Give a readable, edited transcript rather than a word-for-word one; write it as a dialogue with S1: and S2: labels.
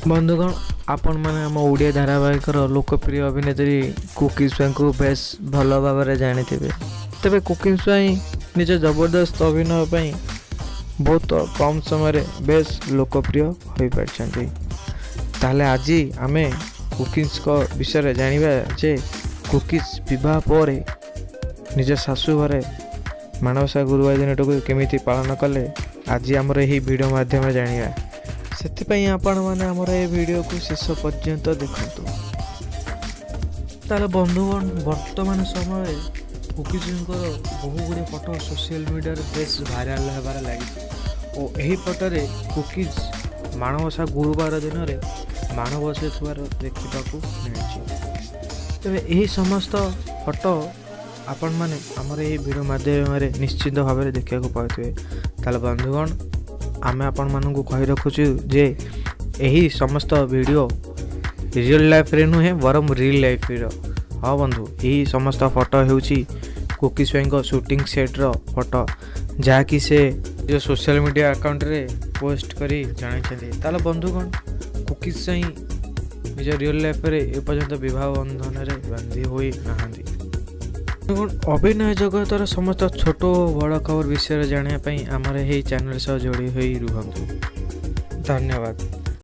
S1: बंधुगण आपण मैंने आम ओडिया धारावाहिक लोकप्रिय अभिनेत्री कुकी स्वाई को बेस भल भाव जानी तेरे कुकी स्वाई निज जबरदस्त अभिनय पर बहुत कम समय बेस लोकप्रिय हो पार्टी। ताहले आज आम कुकीज विषय जानिबा जे कुकीज विवाह पर निज शाशु घरे माणवसा गुरुवार दिन को केमिति पालन कले आज आमर यही वीडियो माध्यम जानिबा। से आपण मैंने आमर ये वीडियो को शेष पर्यंत देखु। ताले बंधुगण वर्तमान समय कुकीजर बहु गुड़े photo social media base viral होबार लगी और यही फोटोरे कुकीज माणवसा गुरुवार दिन में माण बसुवार देखा मिली। तेरे यही समस्त फोटो आपण मैंने आमर ये वीडियो माध्यम निश्चित भाव में देखा पाते। ताले बंधुगण आमे आपण मानू कही रखुचु जे यही समस्त वीडियो रियल लाइफ रे नुहे बरम रियल लाइफ रो। हाँ बंधु यही समस्त फोटो होउची कुकी स्वाई शूटिंग सेट रो फोटो जहाँकि से जो सोशल मीडिया अकाउंट रे पोस्ट करी जणाइछथि। ताले बंधुगण कुकी स्वाई निज रियल लाइफ रे ए पर्यंत विवाह बंधन रे बांधी होई नाहांती। अभिनय जगतर समस्त छोट बड़ खबर विषय जानापी आमर यही चैनल सह जोड़ी हुई रुहतु। धन्यवाद।